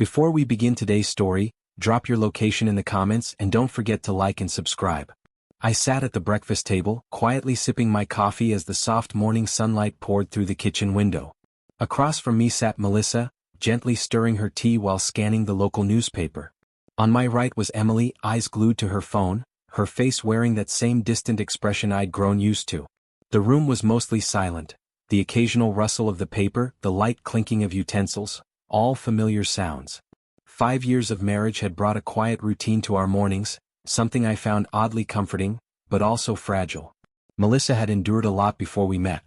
Before we begin today's story, drop your location in the comments and don't forget to like and subscribe. I sat at the breakfast table, quietly sipping my coffee as the soft morning sunlight poured through the kitchen window. Across from me sat Melissa, gently stirring her tea while scanning the local newspaper. On my right was Emily, eyes glued to her phone, her face wearing that same distant expression I'd grown used to. The room was mostly silent, the occasional rustle of the paper, the light clinking of utensils, all familiar sounds. 5 years of marriage had brought a quiet routine to our mornings, something I found oddly comforting, but also fragile. Melissa had endured a lot before we met.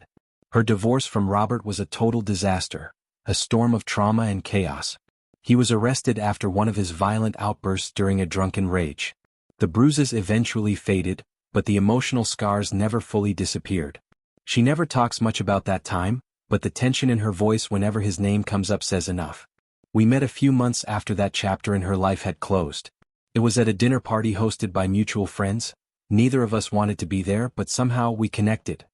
Her divorce from Robert was a total disaster, a storm of trauma and chaos. He was arrested after one of his violent outbursts during a drunken rage. The bruises eventually faded, but the emotional scars never fully disappeared. She never talks much about that time, but the tension in her voice whenever his name comes up says enough. We met a few months after that chapter in her life had closed. It was at a dinner party hosted by mutual friends. Neither of us wanted to be there, but somehow we connected.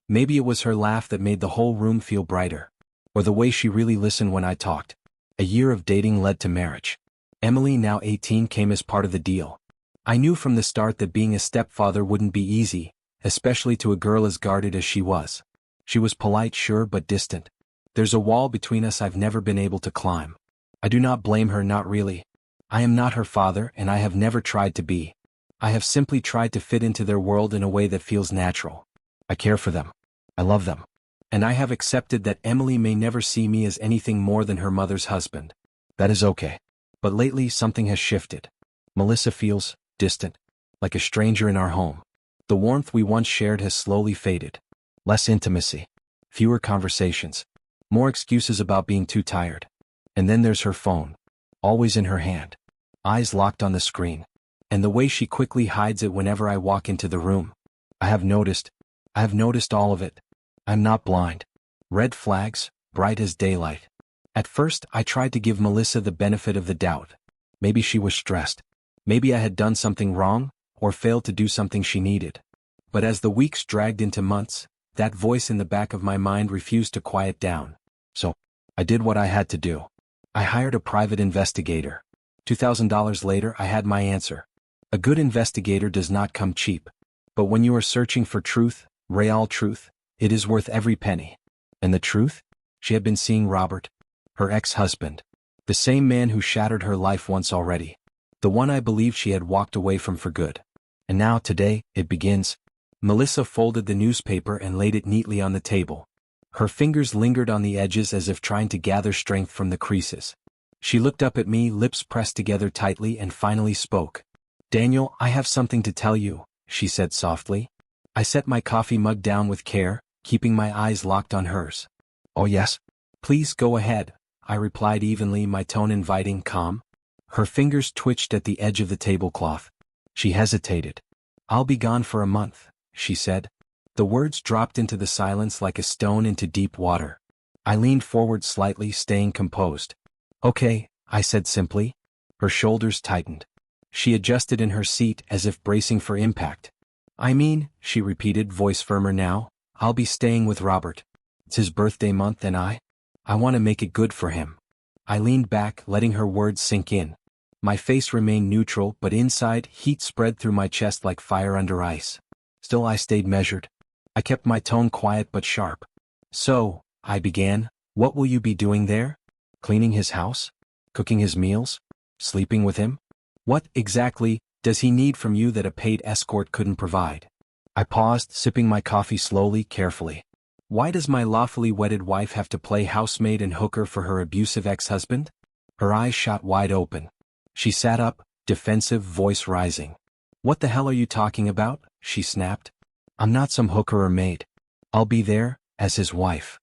Maybe it was her laugh that made the whole room feel brighter. Or the way she really listened when I talked. A year of dating led to marriage. Emily, now 18, came as part of the deal. I knew from the start that being a stepfather wouldn't be easy, especially to a girl as guarded as she was. She was polite, sure, but distant. There's a wall between us I've never been able to climb. I do not blame her, not really. I am not her father, and I have never tried to be. I have simply tried to fit into their world in a way that feels natural. I care for them. I love them. And I have accepted that Emily may never see me as anything more than her mother's husband. That is okay. But lately something has shifted. Melissa feels distant, like a stranger in our home. The warmth we once shared has slowly faded. Less intimacy. Fewer conversations. More excuses about being too tired. And then there's her phone. Always in her hand. Eyes locked on the screen. And the way she quickly hides it whenever I walk into the room. I have noticed all of it. I'm not blind. Red flags, bright as daylight. At first, I tried to give Melissa the benefit of the doubt. Maybe she was stressed. Maybe I had done something wrong, or failed to do something she needed. But as the weeks dragged into months, that voice in the back of my mind refused to quiet down. So, I did what I had to do. I hired a private investigator. $2,000 later, I had my answer. A good investigator does not come cheap. But when you are searching for truth, real truth, it is worth every penny. And the truth? She had been seeing Robert, her ex-husband. The same man who shattered her life once already. The one I believed she had walked away from for good. And now, today, it begins. Melissa folded the newspaper and laid it neatly on the table. Her fingers lingered on the edges as if trying to gather strength from the creases. She looked up at me, lips pressed together tightly, and finally spoke. "Daniel, I have something to tell you," she said softly. I set my coffee mug down with care, keeping my eyes locked on hers. "Oh yes? Please go ahead," I replied evenly, my tone inviting, calm. Her fingers twitched at the edge of the tablecloth. She hesitated. "I'll be gone for a month," she said. The words dropped into the silence like a stone into deep water. I leaned forward slightly, staying composed. "Okay," I said simply. Her shoulders tightened. She adjusted in her seat as if bracing for impact. "I mean," she repeated, voice firmer now, "I'll be staying with Robert. It's his birthday month and I want to make it good for him." I leaned back, letting her words sink in. My face remained neutral, but inside, heat spread through my chest like fire under ice. Still, I stayed measured. I kept my tone quiet but sharp. "So," I began, "what will you be doing there? Cleaning his house? Cooking his meals? Sleeping with him? What, exactly, does he need from you that a paid escort couldn't provide?" I paused, sipping my coffee slowly, carefully. Why does my lawfully wedded wife have to play housemaid and hooker for her abusive ex-husband? Her eyes shot wide open. She sat up, defensive, voice rising. "What the hell are you talking about?" she snapped. "I'm not some hooker or maid. I'll be there, as his wife."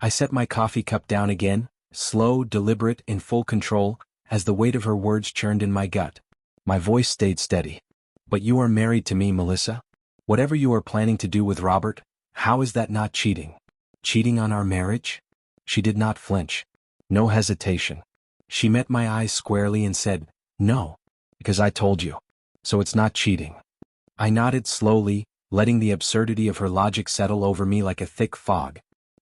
I set my coffee cup down again, slow, deliberate, in full control, as the weight of her words churned in my gut. My voice stayed steady. "But you are married to me, Melissa. Whatever you are planning to do with Robert, how is that not cheating? Cheating on our marriage?" She did not flinch. No hesitation. She met my eyes squarely and said, "No, because I told you. So it's not cheating." I nodded slowly, letting the absurdity of her logic settle over me like a thick fog.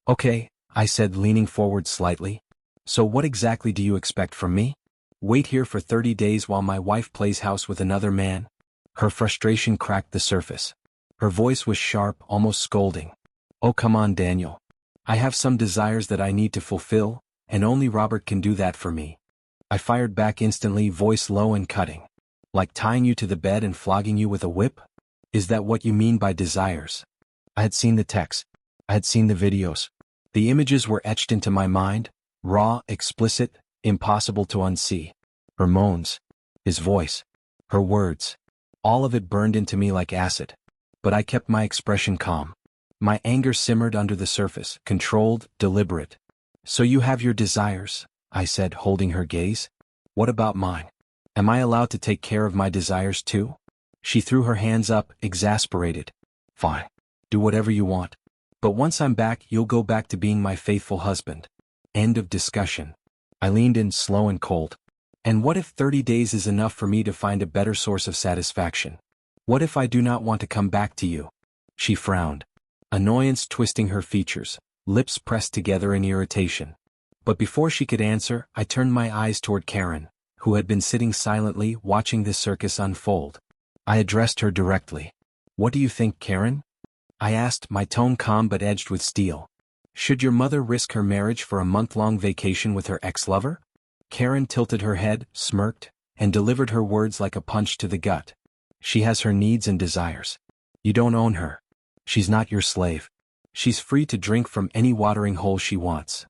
"Okay," I said, leaning forward slightly. "So what exactly do you expect from me? Wait here for 30 days while my wife plays house with another man? Her frustration cracked the surface. Her voice was sharp, almost scolding. Oh, come on, Daniel. I have some desires that I need to fulfill, and only Robert can do that for me. I fired back instantly, voice low and cutting. Like tying you to the bed and flogging you with a whip? Is that what you mean by desires? I had seen the texts. I had seen the videos. The images were etched into my mind, raw, explicit, impossible to unsee. Her moans, his voice, her words. All of it burned into me like acid. But I kept my expression calm. My anger simmered under the surface, controlled, deliberate. So you have your desires, I said, holding her gaze. What about mine? Am I allowed to take care of my desires too? She threw her hands up, exasperated. Fine. Do whatever you want. But once I'm back, you'll go back to being my faithful husband. End of discussion. I leaned in, slow and cold. And what if 30 days is enough for me to find a better source of satisfaction? What if I do not want to come back to you? She frowned. Annoyance twisting her features, lips pressed together in irritation. But before she could answer, I turned my eyes toward Karen, who had been sitting silently watching this circus unfold. I addressed her directly. What do you think, Karen? I asked, my tone calm but edged with steel. Should your mother risk her marriage for a month-long vacation with her ex-lover? Karen tilted her head, smirked, and delivered her words like a punch to the gut. She has her needs and desires. You don't own her. She's not your slave. She's free to drink from any watering hole she wants.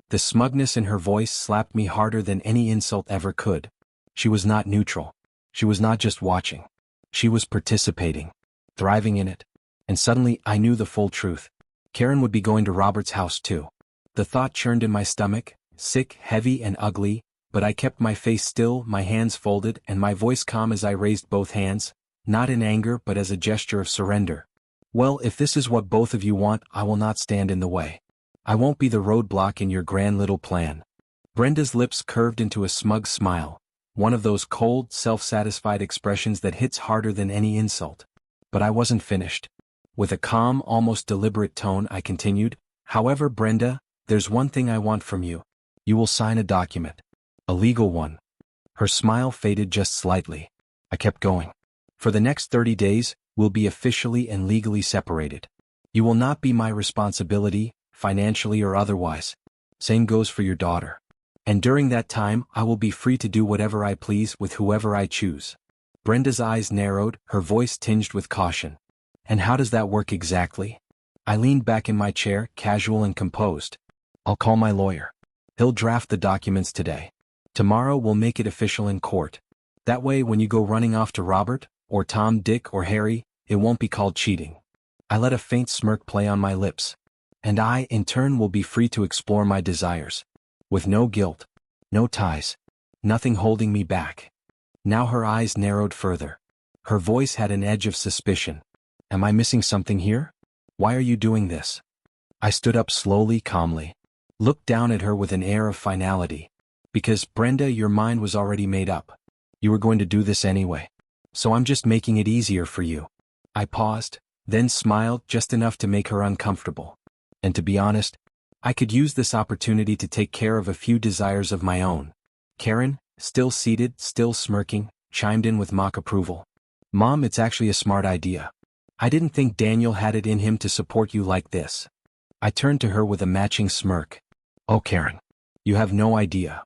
The smugness in her voice slapped me harder than any insult ever could. She was not neutral. She was not just watching. She was participating, thriving in it. And suddenly I knew the full truth. Karen would be going to Robert's house too. The thought churned in my stomach, sick, heavy, and ugly, but I kept my face still, my hands folded, and my voice calm as I raised both hands, not in anger but as a gesture of surrender. Well, if this is what both of you want, I will not stand in the way. I won't be the roadblock in your grand little plan. Brenda's lips curved into a smug smile, one of those cold, self-satisfied expressions that hits harder than any insult. But I wasn't finished. With a calm, almost deliberate tone, I continued, however, Brenda, there's one thing I want from you. You will sign a document. A legal one. Her smile faded just slightly. I kept going. For the next 30 days, we'll be officially and legally separated. You will not be my responsibility, financially or otherwise. Same goes for your daughter. And during that time, I will be free to do whatever I please with whoever I choose. Brenda's eyes narrowed, her voice tinged with caution. And how does that work exactly? I leaned back in my chair, casual and composed. I'll call my lawyer. He'll draft the documents today. Tomorrow we'll make it official in court. That way when you go running off to Robert, or Tom, Dick, or Harry, it won't be called cheating. I let a faint smirk play on my lips. And I, in turn, will be free to explore my desires. With no guilt. No ties. Nothing holding me back. Now her eyes narrowed further. Her voice had an edge of suspicion. Am I missing something here? Why are you doing this? I stood up slowly, calmly. Looked down at her with an air of finality. Because, Brenda, your mind was already made up. You were going to do this anyway. So I'm just making it easier for you. I paused, then smiled just enough to make her uncomfortable. And to be honest, I could use this opportunity to take care of a few desires of my own. Karen, still seated, still smirking, chimed in with mock approval. Mom, it's actually a smart idea. I didn't think Daniel had it in him to support you like this. I turned to her with a matching smirk. Oh, Karen. You have no idea.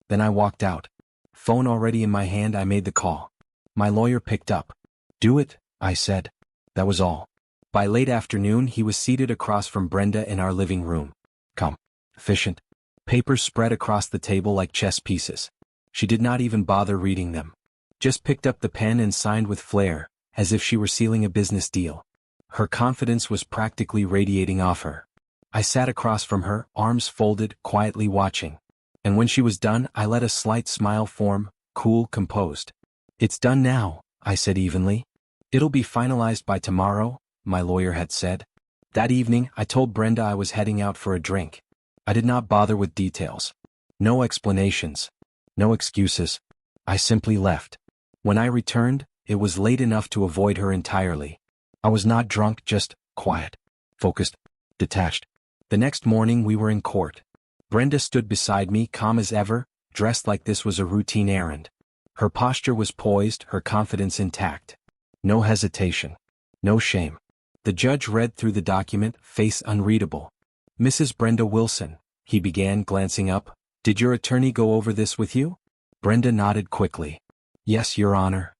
Then I walked out. Phone already in my hand, I made the call. My lawyer picked up. Do it, I said. That was all. By late afternoon, he was seated across from Brenda in our living room. Calm. Efficient. Papers spread across the table like chess pieces. She did not even bother reading them. Just picked up the pen and signed with flair, as if she were sealing a business deal. Her confidence was practically radiating off her. I sat across from her, arms folded, quietly watching. And when she was done, I let a slight smile form, cool, composed. It's done now, I said evenly. It'll be finalized by tomorrow, my lawyer had said. That evening, I told Brenda I was heading out for a drink. I did not bother with details. No explanations. No excuses. I simply left. When I returned, it was late enough to avoid her entirely. I was not drunk, just quiet, focused, detached. The next morning we were in court. Brenda stood beside me, calm as ever, dressed like this was a routine errand. Her posture was poised, her confidence intact. No hesitation. No shame. The judge read through the document, face unreadable. "Mrs. Brenda Wilson," he began, glancing up, "did your attorney go over this with you?" Brenda nodded quickly. "Yes, Your Honor."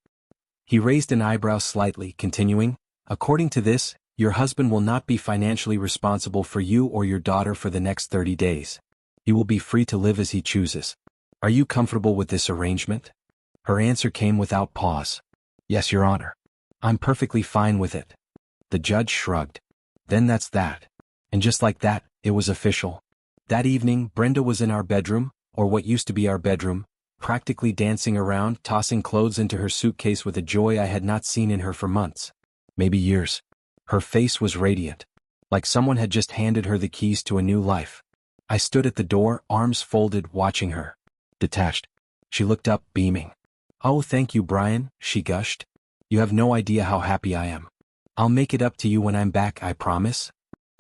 He raised an eyebrow slightly, continuing, "According to this, your husband will not be financially responsible for you or your daughter for the next 30 days. He will be free to live as he chooses. Are you comfortable with this arrangement?" Her answer came without pause. "Yes, Your Honor. I'm perfectly fine with it." The judge shrugged. "Then that's that." And just like that, it was official. That evening, Brenda was in our bedroom, or what used to be our bedroom, practically dancing around, tossing clothes into her suitcase with a joy I had not seen in her for months, maybe years. Her face was radiant, like someone had just handed her the keys to a new life. I stood at the door, arms folded, watching her. Detached. She looked up, beaming. "Oh, thank you, Brian," she gushed. "You have no idea how happy I am. I'll make it up to you when I'm back, I promise."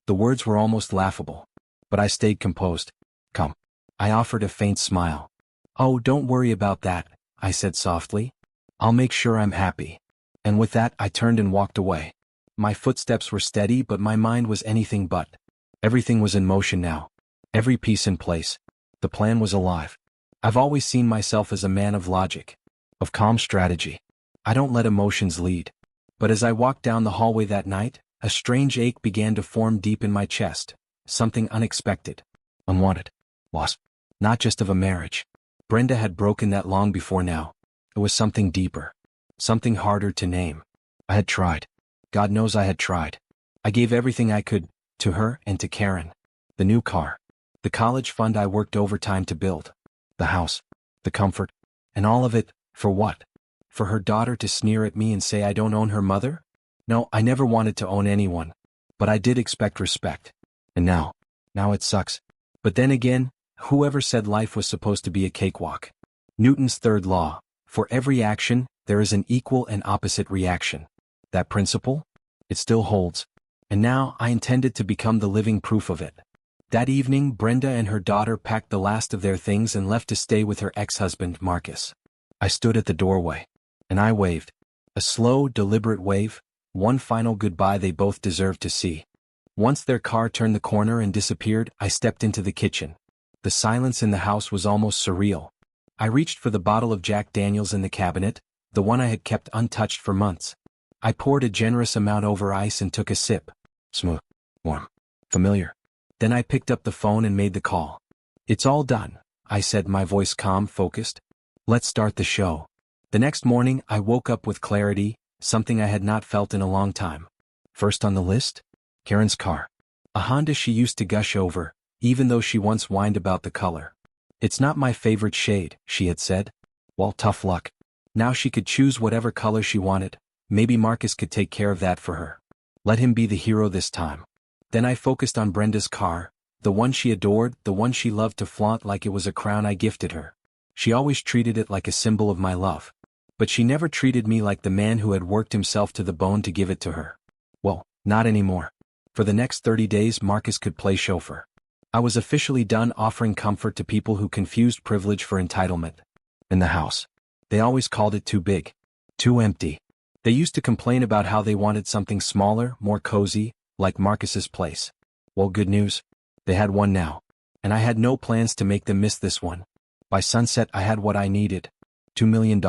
The words were almost laughable, but I stayed composed. "Come." I offered a faint smile. "Oh, don't worry about that," I said softly. "I'll make sure I'm happy." And with that, I turned and walked away. My footsteps were steady, but my mind was anything but. Everything was in motion now. Every piece in place. The plan was alive. I've always seen myself as a man of logic, of calm strategy. I don't let emotions lead. But as I walked down the hallway that night, a strange ache began to form deep in my chest. Something unexpected. Unwanted. Loss. Not just of a marriage. Brenda had broken that long before now. It was something deeper. Something harder to name. I had tried. God knows I had tried. I gave everything I could, to her and to Karen. The new car. The college fund I worked overtime to build. The house. The comfort. And all of it, for what? For her daughter to sneer at me and say I don't own her mother? No, I never wanted to own anyone. But I did expect respect. And now it sucks. But then again, whoever said life was supposed to be a cakewalk? Newton's third law. For every action, there is an equal and opposite reaction. That principle? It still holds. And now I intended to become the living proof of it. That evening, Brenda and her daughter packed the last of their things and left to stay with her ex-husband, Marcus. I stood at the doorway. And I waved. A slow, deliberate wave, one final goodbye they both deserved to see. Once their car turned the corner and disappeared, I stepped into the kitchen. The silence in the house was almost surreal. I reached for the bottle of Jack Daniels in the cabinet, the one I had kept untouched for months. I poured a generous amount over ice and took a sip. Smooth. Warm. Familiar. Then I picked up the phone and made the call. "It's all done," I said, my voice calm, focused. "Let's start the show." The next morning, I woke up with clarity, something I had not felt in a long time. First on the list? Karen's car. A Honda she used to gush over, even though she once whined about the color. "It's not my favorite shade," she had said. Well, tough luck. Now she could choose whatever color she wanted. Maybe Marcus could take care of that for her. Let him be the hero this time. Then I focused on Brenda's car, the one she adored, the one she loved to flaunt like it was a crown I gifted her. She always treated it like a symbol of my love. But she never treated me like the man who had worked himself to the bone to give it to her. Well, not anymore. For the next 30 days, Marcus could play chauffeur. I was officially done offering comfort to people who confused privilege for entitlement. In the house. They always called it too big. Too empty. They used to complain about how they wanted something smaller, more cozy, like Marcus's place. Well, good news. They had one now. And I had no plans to make them miss this one. By sunset, I had what I needed. $2 million.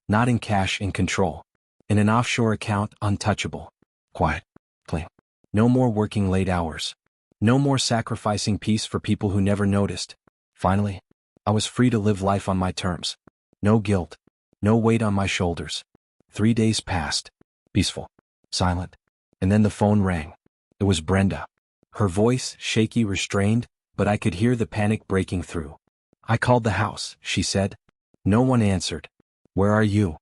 Not in cash, in control. In an offshore account, untouchable. Quiet. Clean. No more working late hours. No more sacrificing peace for people who never noticed. Finally, I was free to live life on my terms. No guilt. No weight on my shoulders. 3 days passed. Peaceful. Silent. And then the phone rang. It was Brenda. Her voice, shaky, restrained, but I could hear the panic breaking through. "I called the house," she said. No one answered. "Where are you?"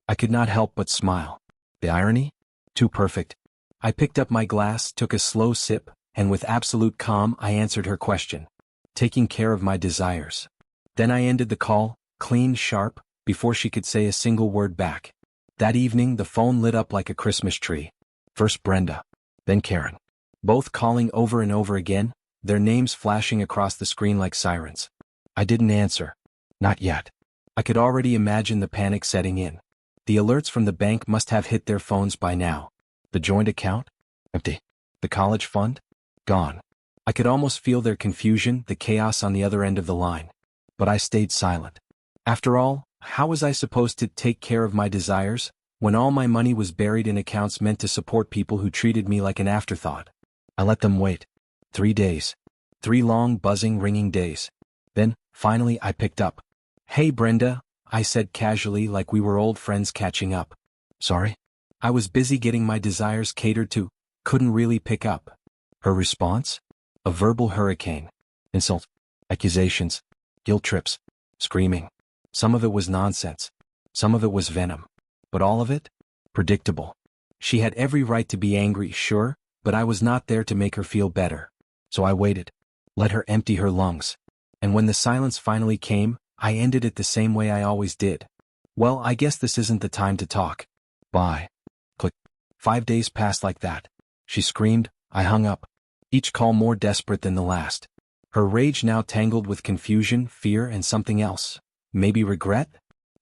I could not help but smile. The irony? Too perfect. I picked up my glass, took a slow sip, and with absolute calm I answered her question. Taking care of my desires. Then I ended the call, clean, sharp, before she could say a single word back. That evening the phone lit up like a Christmas tree. First Brenda. Then Karen. Both calling over and over again, their names flashing across the screen like sirens. I didn't answer. Not yet. I could already imagine the panic setting in. The alerts from the bank must have hit their phones by now. The joint account? Empty. The college fund? Gone. I could almost feel their confusion, the chaos on the other end of the line. But I stayed silent. After all, how was I supposed to take care of my desires, when all my money was buried in accounts meant to support people who treated me like an afterthought? I let them wait. 3 days. 3 long, buzzing, ringing days. Then, finally, I picked up. "Hey, Brenda," I said casually, like we were old friends catching up. "Sorry?" I was busy getting my desires catered to, couldn't really pick up. Her response? A verbal hurricane. Insult. Accusations. Guilt trips. Screaming. Some of it was nonsense. Some of it was venom. But all of it? Predictable. She had every right to be angry, sure, but I was not there to make her feel better. So I waited. Let her empty her lungs. And when the silence finally came, I ended it the same way I always did. "Well, I guess this isn't the time to talk. Bye." Click. 5 days passed like that. She screamed, I hung up. Each call more desperate than the last. Her rage now tangled with confusion, fear, and something else. Maybe regret?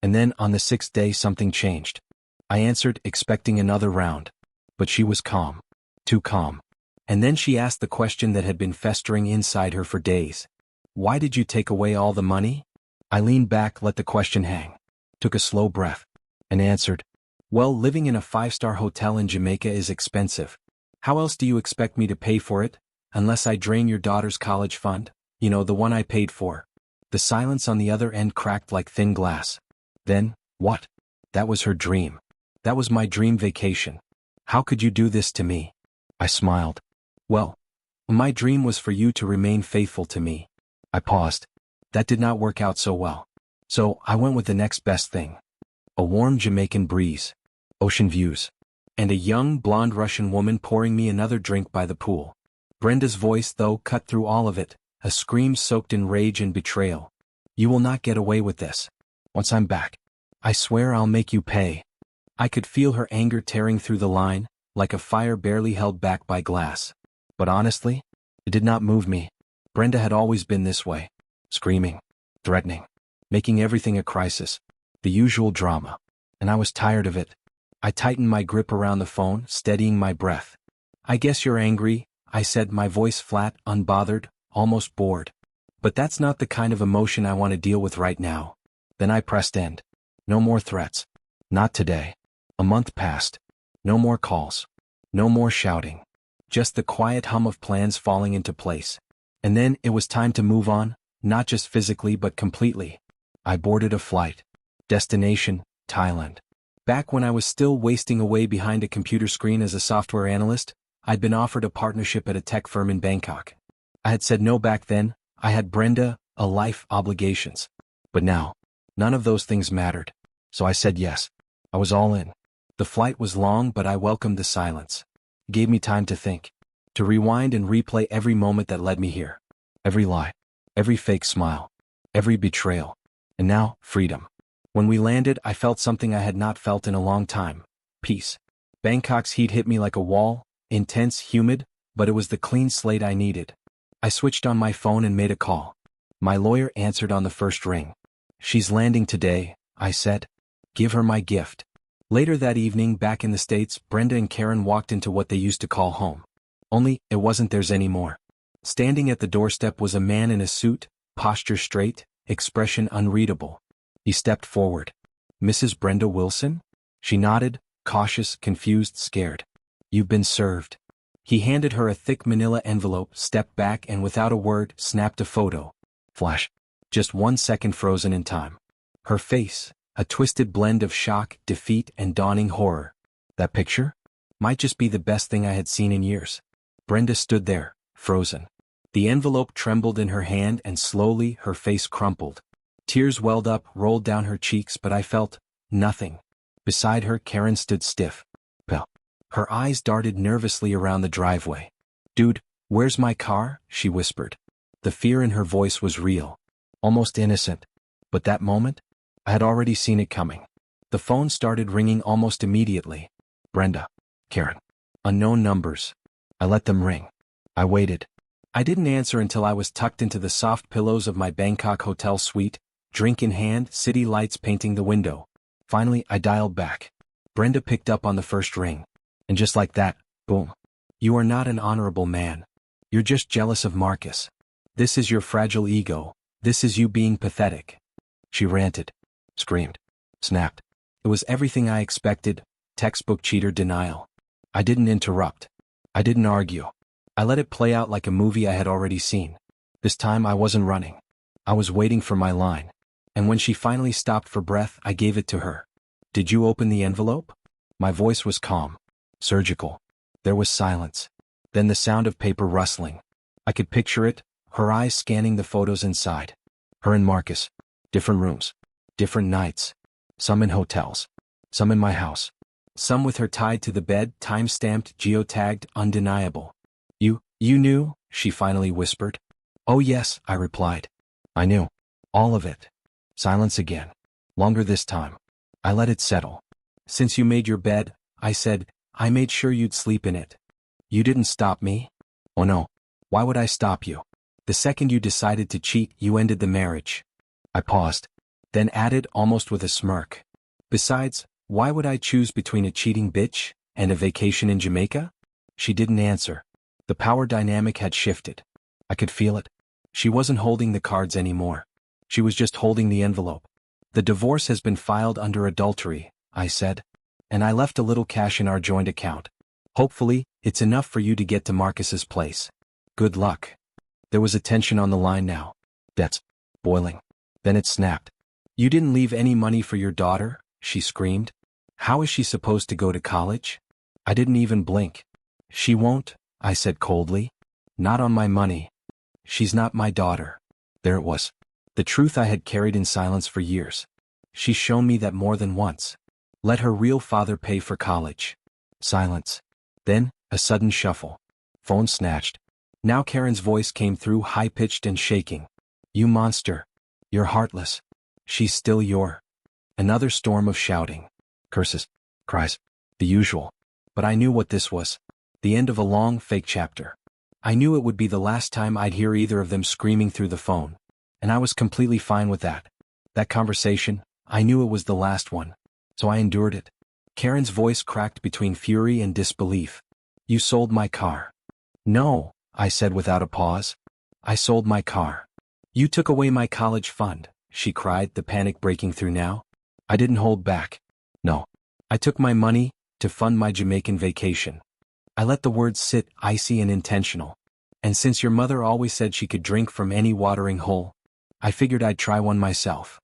And then, on the 6th day, something changed. I answered, expecting another round. But she was calm. Too calm. And then she asked the question that had been festering inside her for days. "Why did you take away all the money?" I leaned back, let the question hang. Took a slow breath. And answered, "Well, living in a 5-star hotel in Jamaica is expensive. How else do you expect me to pay for it, unless I drain your daughter's college fund? You know, the one I paid for." The silence on the other end cracked like thin glass. Then, what? That was her dream. That was my dream vacation. "How could you do this to me?" I smiled. "Well, my dream was for you to remain faithful to me." I paused. That did not work out so well. So I went with the next best thing. A warm Jamaican breeze. Ocean views. And a young, blonde Russian woman pouring me another drink by the pool. Brenda's voice, though, cut through all of it, a scream soaked in rage and betrayal. "You will not get away with this. Once I'm back, I swear I'll make you pay." I could feel her anger tearing through the line, like a fire barely held back by glass. But honestly, it did not move me. Brenda had always been this way. Screaming. Threatening. Making everything a crisis. The usual drama. And I was tired of it. I tightened my grip around the phone, steadying my breath. "I guess you're angry," I said, my voice flat, unbothered, almost bored. "But that's not the kind of emotion I want to deal with right now." Then I pressed end. No more threats. Not today. A month passed. No more calls. No more shouting. Just the quiet hum of plans falling into place. And then it was time to move on, not just physically but completely. I boarded a flight. Destination, Thailand. Back when I was still wasting away behind a computer screen as a software analyst, I'd been offered a partnership at a tech firm in Bangkok. I had said no back then. I had Brenda, a life, obligations. But now, none of those things mattered. So I said yes. I was all in. The flight was long, but I welcomed the silence. It gave me time to think. To rewind and replay every moment that led me here. Every lie. Every fake smile. Every betrayal. And now, freedom. When we landed, I felt something I had not felt in a long time. Peace. Bangkok's heat hit me like a wall, intense, humid, but it was the clean slate I needed. I switched on my phone and made a call. My lawyer answered on the first ring. "She's landing today," I said. "Give her my gift." Later that evening, back in the States, Brenda and Karen walked into what they used to call home. Only, it wasn't theirs anymore. Standing at the doorstep was a man in a suit, posture straight, expression unreadable. He stepped forward. "Mrs. Brenda Wilson?" She nodded, cautious, confused, scared. "You've been served." He handed her a thick manila envelope, stepped back, and without a word, snapped a photo. Flash. Just 1 second frozen in time. Her face, a twisted blend of shock, defeat, and dawning horror. That picture? Might just be the best thing I had seen in years. Brenda stood there, frozen. The envelope trembled in her hand, and slowly, her face crumpled. Tears welled up, rolled down her cheeks, but I felt nothing. Beside her, Karen stood stiff. Pale. Her eyes darted nervously around the driveway. "Dude, where's my car?" she whispered. The fear in her voice was real. Almost innocent. But that moment? I had already seen it coming. The phone started ringing almost immediately. Brenda. Karen. Unknown numbers. I let them ring. I waited. I didn't answer until I was tucked into the soft pillows of my Bangkok hotel suite, drink in hand, city lights painting the window. Finally, I dialed back. Brenda picked up on the first ring. And just like that, boom. You are not an honorable man. You're just jealous of Marcus. This is your fragile ego. This is you being pathetic. She ranted, screamed, snapped. It was everything I expected, textbook cheater denial. I didn't interrupt. I didn't argue. I let it play out like a movie I had already seen. This time I wasn't running. I was waiting for my line. And when she finally stopped for breath, I gave it to her. Did you open the envelope? My voice was calm, surgical. There was silence. Then the sound of paper rustling. I could picture it, her eyes scanning the photos inside. Her and Marcus. Different rooms. Different nights. Some in hotels. Some in my house. Some with her tied to the bed, time-stamped, geotagged, undeniable. You knew? She finally whispered. Oh yes, I replied. I knew. All of it. Silence again. Longer this time. I let it settle. Since you made your bed, I said, I made sure you'd sleep in it. You didn't stop me? Oh no. Why would I stop you? The second you decided to cheat, you ended the marriage. I paused. Then added almost with a smirk. Besides, why would I choose between a cheating bitch and a vacation in Jamaica? She didn't answer. The power dynamic had shifted. I could feel it. She wasn't holding the cards anymore. She was just holding the envelope. The divorce has been filed under adultery, I said. And I left a little cash in our joint account. Hopefully, it's enough for you to get to Marcus's place. Good luck. There was a tension on the line now. That's boiling. Then it snapped. You didn't leave any money for your daughter? She screamed. How is she supposed to go to college? I didn't even blink. She won't, I said coldly. Not on my money. She's not my daughter. There it was. The truth I had carried in silence for years. She's shown me that more than once. Let her real father pay for college. Silence. Then, a sudden shuffle. Phone snatched. Now Karen's voice came through, high-pitched and shaking. You monster. You're heartless. She's still your. Another storm of shouting. Curses. Cries. The usual. But I knew what this was. The end of a long, fake chapter. I knew it would be the last time I'd hear either of them screaming through the phone. And I was completely fine with that. That conversation, I knew it was the last one. So I endured it. Karen's voice cracked between fury and disbelief. You sold my car. No, I said without a pause. I sold my car. You took away my college fund, she cried, the panic breaking through now. I didn't hold back. No. I took my money to fund my Jamaican vacation. I let the words sit, icy and intentional. And since your mother always said she could drink from any watering hole, I figured I'd try one myself.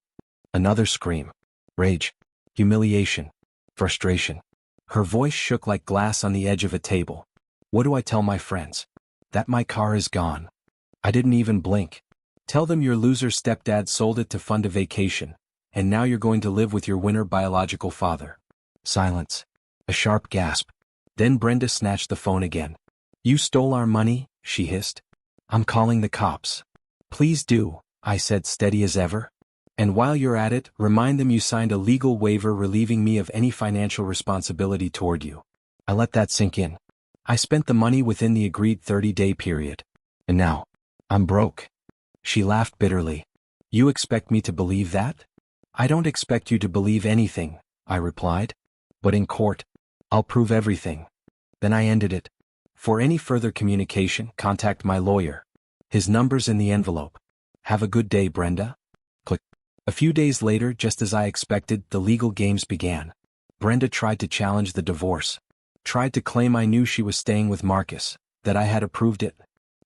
Another scream. Rage. Humiliation. Frustration. Her voice shook like glass on the edge of a table. What do I tell my friends? That my car is gone. I didn't even blink. Tell them your loser stepdad sold it to fund a vacation, and now you're going to live with your winner biological father. Silence. A sharp gasp. Then Brenda snatched the phone again. You stole our money, she hissed. I'm calling the cops. Please do, I said, steady as ever. And while you're at it, remind them you signed a legal waiver relieving me of any financial responsibility toward you. I let that sink in. I spent the money within the agreed 30-day period. And now, I'm broke. She laughed bitterly. You expect me to believe that? I don't expect you to believe anything, I replied. But in court, I'll prove everything. Then I ended it. For any further communication, contact my lawyer. His number's in the envelope. Have a good day, Brenda. Click. A few days later, just as I expected, the legal games began. Brenda tried to challenge the divorce. Tried to claim I knew she was staying with Marcus, that I had approved it.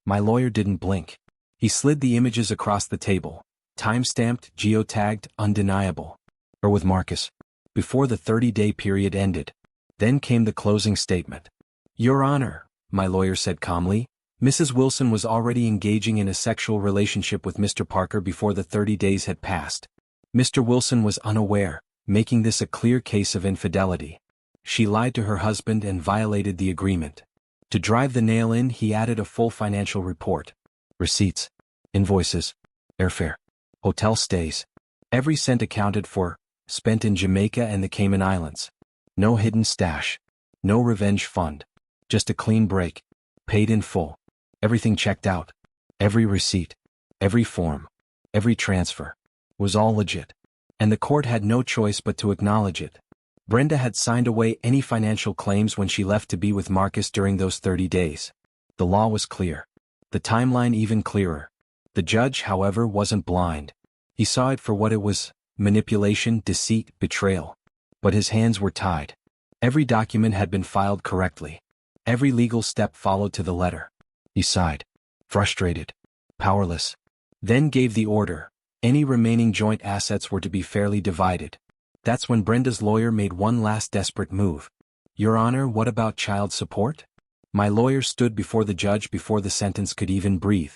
My lawyer didn't blink. He slid the images across the table. Time-stamped, geotagged, undeniable. Or with Marcus. Before the 30-day period ended. Then came the closing statement. Your Honor, my lawyer said calmly, Mrs. Wilson was already engaging in a sexual relationship with Mr. Parker before the 30 days had passed. Mr. Wilson was unaware, making this a clear case of infidelity. She lied to her husband and violated the agreement. To drive the nail in, he added a full financial report. Receipts, invoices, airfare, hotel stays. Every cent accounted for, spent in Jamaica and the Cayman Islands. No hidden stash. No revenge fund. Just a clean break. Paid in full. Everything checked out. Every receipt. Every form. Every transfer. was all legit. And the court had no choice but to acknowledge it. Brenda had signed away any financial claims when she left to be with Marcus during those 30 days. The law was clear. The timeline even clearer. The judge, however, wasn't blind. He saw it for what it was: manipulation, deceit, betrayal. But his hands were tied. Every document had been filed correctly. Every legal step followed to the letter. He sighed, frustrated, powerless. Then gave the order. Any remaining joint assets were to be fairly divided. That's when Brenda's lawyer made one last desperate move. "Your Honor, what about child support?" My lawyer stood before the judge before the sentence could even breathe.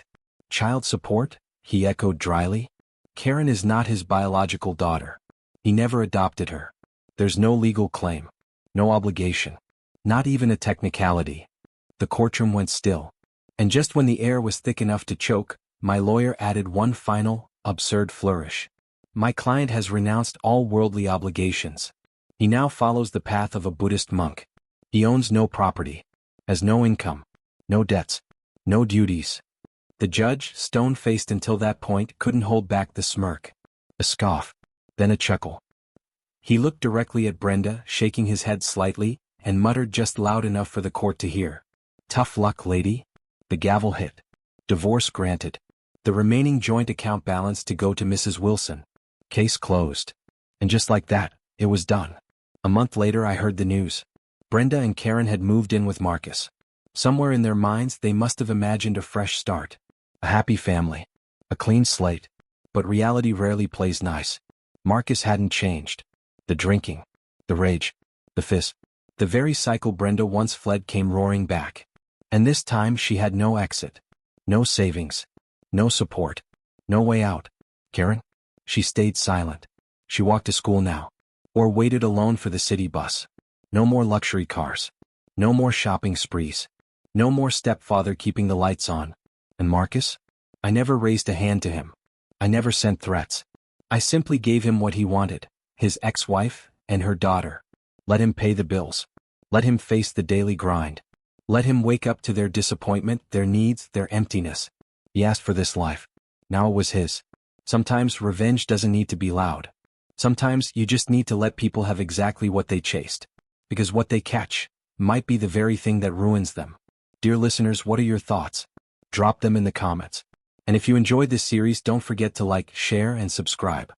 "Child support?" he echoed dryly. "Karen is not his biological daughter. He never adopted her. There's no legal claim. No obligation. Not even a technicality." The courtroom went still. And just when the air was thick enough to choke, my lawyer added one final, absurd flourish. "My client has renounced all worldly obligations. He now follows the path of a Buddhist monk. He owns no property, has no income, no debts, no duties." The judge, stone-faced until that point, couldn't hold back the smirk. A scoff, then a chuckle. He looked directly at Brenda, shaking his head slightly, and muttered just loud enough for the court to hear, "Tough luck, lady." The gavel hit. Divorce granted. The remaining joint account balance to go to Mrs. Wilson. Case closed. And just like that, it was done. A month later I heard the news. Brenda and Karen had moved in with Marcus. Somewhere in their minds they must have imagined a fresh start. A happy family. A clean slate. But reality rarely plays nice. Marcus hadn't changed. The drinking. The rage. The fists. The very cycle Brenda once fled came roaring back. And this time she had no exit. No savings. No support. No way out. Karen? She stayed silent. She walked to school now. Or waited alone for the city bus. No more luxury cars. No more shopping sprees. No more stepfather keeping the lights on. And Marcus? I never raised a hand to him. I never sent threats. I simply gave him what he wanted, his ex-wife and her daughter. Let him pay the bills. Let him face the daily grind. Let him wake up to their disappointment, their needs, their emptiness. He asked for this life. Now it was his. Sometimes revenge doesn't need to be loud. Sometimes you just need to let people have exactly what they chased. Because what they catch might be the very thing that ruins them. Dear listeners, what are your thoughts? Drop them in the comments. And if you enjoyed this series, don't forget to like, share, and subscribe.